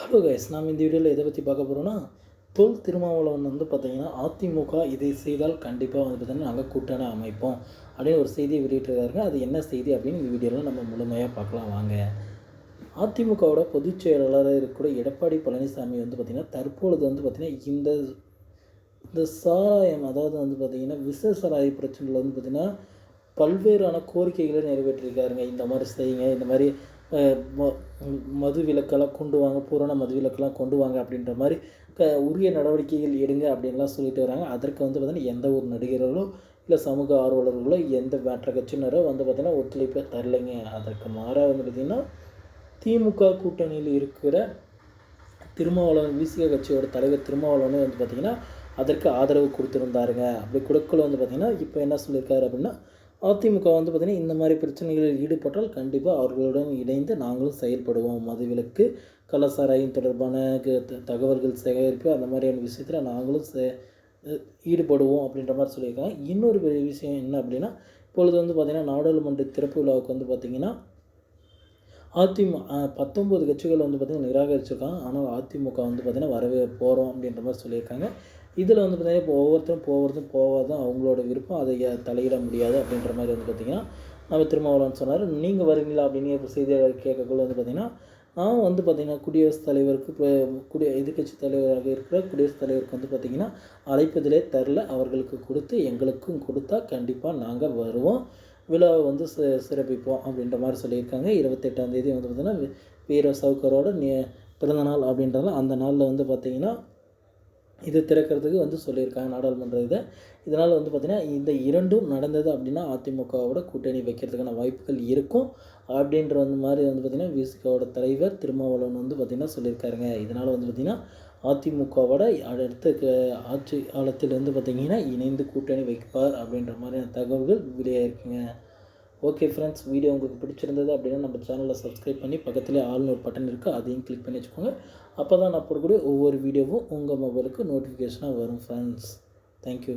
Hello guys, நாம் இந்த வீடியோவில் எதை பற்றி பார்க்க போகிறோம்னா, தொல் திருமாவளவன் வந்து பார்த்திங்கன்னா அதிமுக இதை செய்தால் கண்டிப்பாக வந்து பார்த்திங்கன்னா நாங்கள் கூட்டணி அமைப்போம் அப்படின்னு ஒரு செய்தியை வெளியிட்டிருக்காருங்க. அது என்ன செய்தி அப்படின்னு இந்த வீடியோவில் நம்ம முழுமையாக பார்க்கலாம் வாங்க. அதிமுகவோட பொதுச் செயலாளராக இருக்கக்கூடிய எடப்பாடி பழனிசாமி வந்து பார்த்திங்கன்னா தற்பொழுது வந்து பார்த்திங்கன்னா இந்த சாராயம், அதாவது வந்து பார்த்திங்கன்னா விஷ சாராய பிரச்சனையில் வந்து பார்த்திங்கன்னா பல்வேறான கோரிக்கைகளை நிறைவேற்றிருக்காருங்க. இந்த மாதிரி செய்யுங்க, இந்த மாதிரி மது விலக்கெல்லாம் கொண்டு வாங்க, பூரண மது விலக்கெல்லாம் கொண்டு வாங்க அப்படின்ற மாதிரி உரிய நடவடிக்கைகள் எடுங்க அப்படின்லாம் சொல்லிட்டு வராங்க. அதற்கு வந்து பார்த்திங்கன்னா எந்த ஒரு நடிகர்களோ இல்லை சமூக ஆர்வலர்களோ எந்த மற்ற கட்சியினரோ வந்து பார்த்திங்கன்னா ஒத்துழைப்பை தரலைங்க. அதற்கு மாறாக வந்து பார்த்திங்கன்னா திமுக கூட்டணியில் இருக்கிற திருமாவளவன், விசிக கட்சியோட தலைவர் திருமாவளவனே வந்து பார்த்திங்கன்னா அதற்கு ஆதரவு கொடுத்துருந்தாருங்க. அப்படி கொடுக்கல வந்து பார்த்திங்கன்னா இப்போ என்ன சொல்லியிருக்காரு அப்படின்னா, அதிமுக வந்து பார்த்திங்கன்னா இந்த மாதிரி பிரச்சனைகளில் ஈடுபட்டால் கண்டிப்பாக அவர்களுடன் இணைந்து நாங்களும் செயல்படுவோம். மதுவிலக்கு, கள்ளச்சாராயம் தொடர்பான தகவல்கள் சேகரிப்பு, அந்த மாதிரியான விஷயத்தில் நாங்களும் ஈடுபடுவோம் அப்படின்ற மாதிரி சொல்லியிருக்காங்க. இன்னொரு பெரிய விஷயம் என்ன அப்படின்னா, இப்பொழுது வந்து பார்த்திங்கன்னா நாடாளுமன்ற திறப்பு விழாவுக்கு வந்து பார்த்திங்கன்னா 19 கட்சிகள் வந்து பார்த்திங்கன்னா நிராகரிச்சிருக்காங்க. ஆனால் அதிமுக வந்து பார்த்திங்கன்னா வரவே போகிறோம் அப்படின்ற மாதிரி சொல்லியிருக்காங்க. இதில் வந்து பார்த்திங்கன்னா இப்போ ஒவ்வொருத்தரும் போகாதான் அவங்களோட விருப்பம், அதை தலையிட முடியாது அப்படின்ற மாதிரி வந்து பார்த்திங்கன்னா நம்ம திருமாவளவன் சொன்னார். நீங்கள் வரீங்களா அப்படின்னு இப்போ செய்தியாளர் கேட்கக்குள்ள வந்து பார்த்திங்கன்னா, நான் வந்து பார்த்திங்கன்னா குடியரசுத் தலைவருக்கு இப்போ எதிர்கட்சி தலைவராக இருக்கிற குடியரசுத் தலைவருக்கு வந்து பார்த்திங்கன்னா அழைப்பதிலே தரல, அவர்களுக்கு கொடுத்து எங்களுக்கும் கொடுத்தா கண்டிப்பாக நாங்கள் வருவோம், விழாவை வந்து சிறப்பிப்போம் அப்படின்ற மாதிரி சொல்லியிருக்காங்க. 28ஆம் தேதி வந்து பார்த்திங்கன்னா வீர சவுக்கரோட பிறந்தநாள் அப்படின்றதால அந்த நாளில் வந்து பார்த்திங்கன்னா இது திறக்கிறதுக்கு வந்து சொல்லியிருக்காங்க நாடாளுமன்ற இதனால் வந்து பார்த்திங்கன்னா இந்த இரண்டும் நடந்தது அப்படின்னா அதிமுகவோட கூட்டணி வைக்கிறதுக்கான வாய்ப்புகள் இருக்கும் அப்படின்ற மாதிரி வந்து பார்த்திங்கன்னா விசிகாவோட தலைவர் திருமாவளவன் வந்து பார்த்திங்கன்னா சொல்லியிருக்காருங்க. இதனால் வந்து பார்த்திங்கன்னா அதிமுகவோட அடுத்த ஆட்சி காலத்தில் வந்து பார்த்திங்கன்னா இணைந்து கூட்டணி வைப்பார் அப்படின்ற மாதிரியான தகவல்கள் வெளியாகிருக்குங்க. ஓகே ஃப்ரெண்ட்ஸ், வீடியோ உங்களுக்கு பிடிச்சிருந்தது அப்படின்னா நம்ம சேனலில் சப்ஸ்கிரைப் பண்ணி பக்கத்துலேயே ஆல்னு ஒரு பட்டன் இருக்குது, அதையும் கிளிக் பண்ணி வச்சுக்கோங்க. அப்போ தான் நான் போடக்கூடிய ஒவ்வொரு வீடியோவும் உங்கள் மொபைலுக்கு நோட்டிஃபிகேஷனாக வரும் ஃப்ரெண்ட்ஸ். தேங்க்யூ.